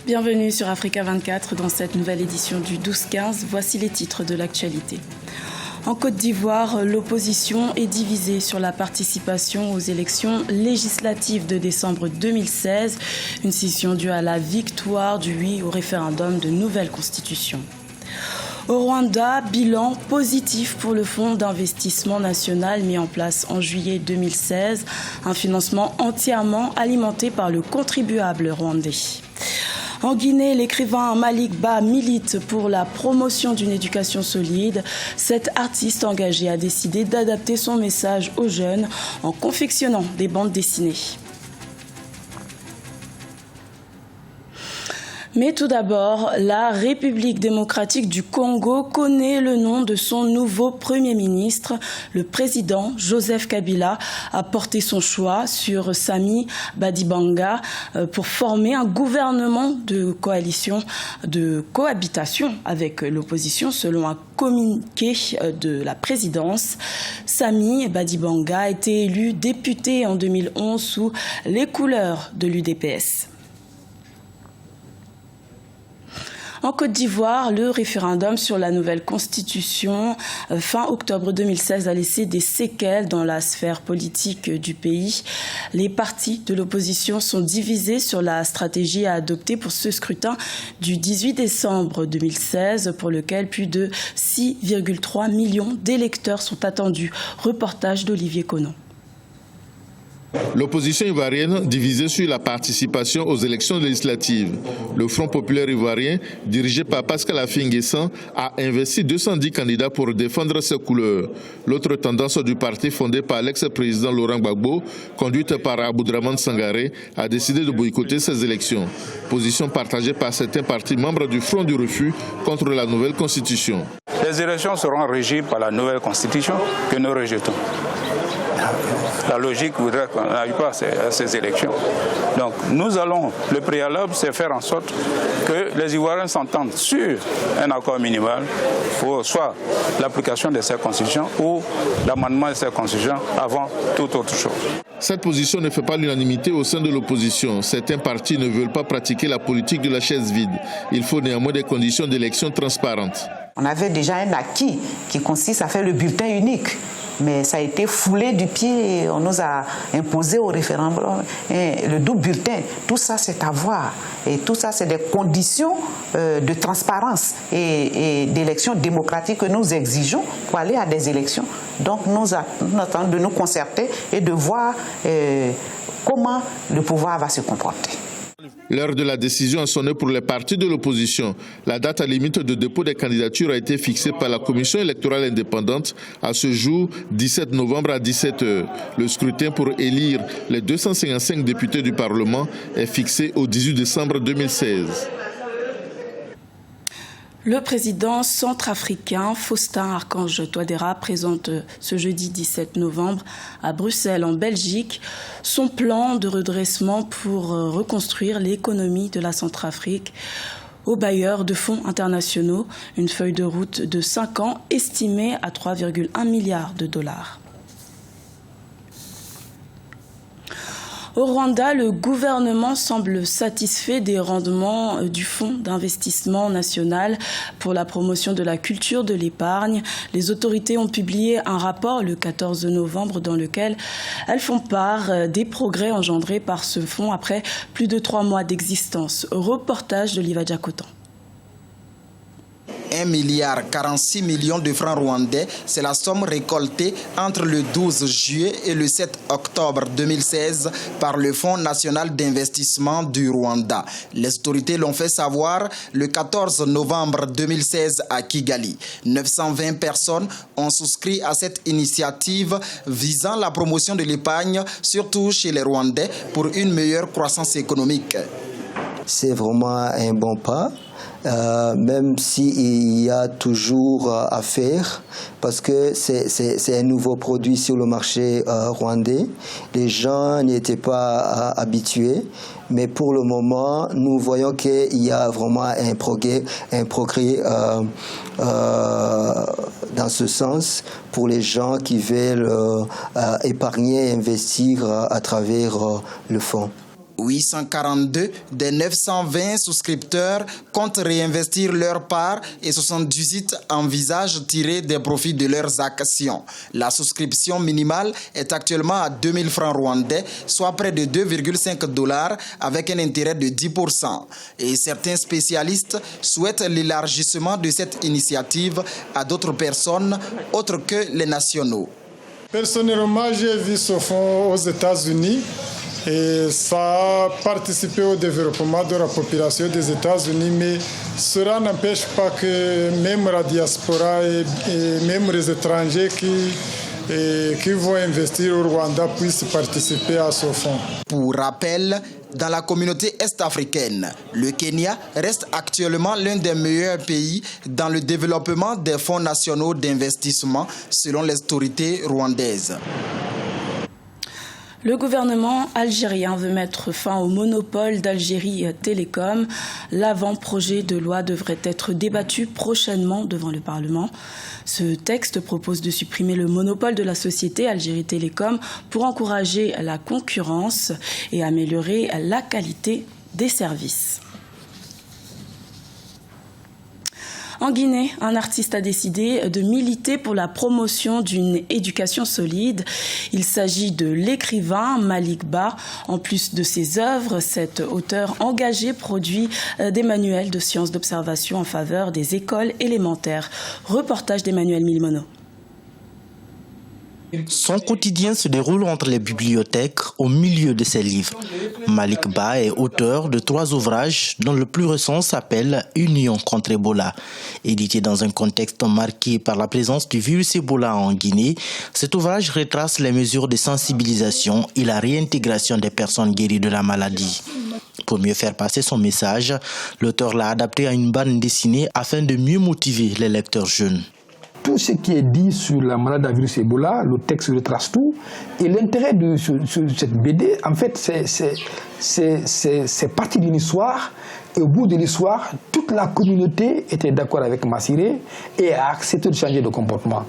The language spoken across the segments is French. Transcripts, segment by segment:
Bienvenue sur Africa 24 dans cette nouvelle édition du 12-15. Voici les titres de l'actualité. En Côte d'Ivoire, l'opposition est divisée sur la participation aux élections législatives de décembre 2016, une scission due à la victoire du oui au référendum de nouvelle constitution. Au Rwanda, bilan positif pour le fonds d'investissement national mis en place en juillet 2016, un financement entièrement alimenté par le contribuable rwandais. En Guinée, l'écrivain Malick Ba milite pour la promotion d'une éducation solide. Cet artiste engagé a décidé d'adapter son message aux jeunes en confectionnant des bandes dessinées. Mais tout d'abord, la République démocratique du Congo connaît le nom de son nouveau Premier ministre. Le président Joseph Kabila a porté son choix sur Sami Badibanga pour former un gouvernement de cohabitation avec l'opposition selon un communiqué de la présidence. Sami Badibanga a été élu député en 2011 sous les couleurs de l'UDPS. En Côte d'Ivoire, le référendum sur la nouvelle constitution fin octobre 2016 a laissé des séquelles dans la sphère politique du pays. Les partis de l'opposition sont divisés sur la stratégie à adopter pour ce scrutin du 18 décembre 2016 pour lequel plus de 6,3 millions d'électeurs sont attendus. Reportage d'Olivier Conon. L'opposition ivoirienne divisée sur la participation aux élections législatives. Le Front populaire ivoirien, dirigé par Pascal Affi-N'Guessan, a investi 210 candidats pour défendre ses couleurs. L'autre tendance du parti fondé par l'ex-président Laurent Gbagbo, conduite par Aboudraman Sangaré, a décidé de boycotter ces élections. Position partagée par certains partis membres du Front du refus contre la nouvelle constitution. Les élections seront régies par la nouvelle constitution que nous rejetons. La logique voudrait qu'on n'aille pas à ces élections. Donc nous allons, le préalable, c'est faire en sorte que les Ivoiriens s'entendent sur un accord minimal pour soit l'application de cette constitution ou l'amendement de cette constitution avant toute autre chose. Cette position ne fait pas l'unanimité au sein de l'opposition. Certains partis ne veulent pas pratiquer la politique de la chaise vide. Il faut néanmoins des conditions d'élection transparentes. On avait déjà un acquis qui consiste à faire le bulletin unique. Mais ça a été foulé du pied et on nous a imposé au référendum le double bulletin. Tout ça, c'est à voir. Et tout ça, c'est des conditions de transparence et d'élections démocratiques que nous exigeons pour aller à des élections. Donc, nous attendons de nous concerter et de voir comment le pouvoir va se comporter. L'heure de la décision a sonné pour les partis de l'opposition. La date limite de dépôt des candidatures a été fixée par la Commission électorale indépendante à ce jour, 17 novembre à 17h. Le scrutin pour élire les 255 députés du Parlement est fixé au 18 décembre 2016. Le président centrafricain Faustin Archange Touadéra présente ce jeudi 17 novembre à Bruxelles, en Belgique, son plan de redressement pour reconstruire l'économie de la Centrafrique aux bailleurs de fonds internationaux, une feuille de route de 5 ans estimée à 3,1 milliards de dollars. Au Rwanda, le gouvernement semble satisfait des rendements du Fonds d'investissement national pour la promotion de la culture de l'épargne. Les autorités ont publié un rapport le 14 novembre dans lequel elles font part des progrès engendrés par ce fonds après plus de 3 mois d'existence. Reportage de Liva Diakotan. 1,46 milliard de francs rwandais, c'est la somme récoltée entre le 12 juillet et le 7 octobre 2016 par le Fonds national d'investissement du Rwanda. Les autorités l'ont fait savoir le 14 novembre 2016 à Kigali. 920 personnes ont souscrit à cette initiative visant la promotion de l'épargne, surtout chez les Rwandais, pour une meilleure croissance économique. C'est vraiment un bon pas. Même s'il y a toujours à faire, parce que c'est un nouveau produit sur le marché rwandais. Les gens n'y étaient pas habitués, mais pour le moment, nous voyons qu'il y a vraiment un progrès dans ce sens pour les gens qui veulent épargner et investir à travers le fonds. 842 des 920 souscripteurs comptent réinvestir leur part et 78 envisagent de tirer des profits de leurs actions. La souscription minimale est actuellement à 2000 francs rwandais, soit près de 2,5 $ avec un intérêt de 10%. Et certains spécialistes souhaitent l'élargissement de cette initiative à d'autres personnes autres que les nationaux. Personnellement, j'ai vu ce fonds aux États-Unis et ça a participé au développement de la population des États-Unis, mais cela n'empêche pas que même la diaspora et même les étrangers qui vont investir au Rwanda puissent participer à ce fonds. Pour rappel, dans la communauté est-africaine, le Kenya reste actuellement l'un des meilleurs pays dans le développement des fonds nationaux d'investissement selon les autorités rwandaises. Le gouvernement algérien veut mettre fin au monopole d'Algérie Télécom. L'avant-projet de loi devrait être débattu prochainement devant le Parlement. Ce texte propose de supprimer le monopole de la société Algérie Télécom pour encourager la concurrence et améliorer la qualité des services. En Guinée, un artiste a décidé de militer pour la promotion d'une éducation solide. Il s'agit de l'écrivain Malick Ba. En plus de ses œuvres, cet auteur engagé produit des manuels de sciences d'observation en faveur des écoles élémentaires. Reportage d'Emmanuel Milmono. Son quotidien se déroule entre les bibliothèques au milieu de ses livres. Malick Ba est auteur de 3 ouvrages dont le plus récent s'appelle « Union contre Ebola ». Édité dans un contexte marqué par la présence du virus Ebola en Guinée, cet ouvrage retrace les mesures de sensibilisation et la réintégration des personnes guéries de la maladie. Pour mieux faire passer son message, l'auteur l'a adapté à une bande dessinée afin de mieux motiver les lecteurs jeunes. Tout ce qui est dit sur la maladie à virus Ebola, le texte retrace tout. Et l'intérêt de cette BD, en fait, c'est parti d'une histoire. Et au bout de l'histoire, toute la communauté était d'accord avec Massiré et a accepté de changer de comportement.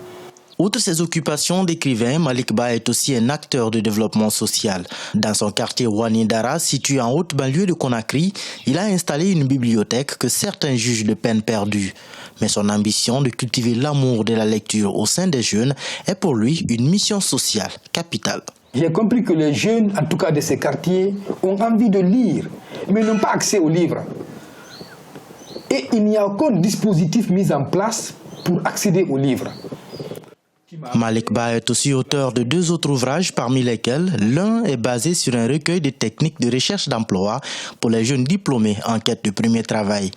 Outre ses occupations d'écrivain, Malick Ba est aussi un acteur de développement social. Dans son quartier Ouanidara, situé en haute banlieue de Conakry, il a installé une bibliothèque que certains jugent de peine perdue. Mais son ambition de cultiver l'amour de la lecture au sein des jeunes est pour lui une mission sociale capitale. J'ai compris que les jeunes, en tout cas de ces quartiers, ont envie de lire, mais n'ont pas accès aux livres. Et il n'y a aucun dispositif mis en place pour accéder aux livres. Malick Ba est aussi auteur de 2 autres ouvrages, parmi lesquels l'un est basé sur un recueil de techniques de recherche d'emploi pour les jeunes diplômés en quête de premier travail.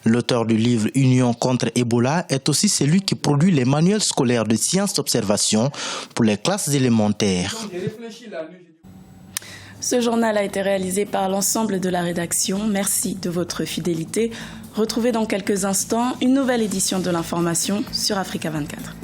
L'auteur du livre Union contre Ebola est aussi celui qui produit les manuels scolaires de sciences d'observation pour les classes élémentaires. Ce journal a été réalisé par l'ensemble de la rédaction. Merci de votre fidélité. Retrouvez dans quelques instants une nouvelle édition de l'information sur Africa 24.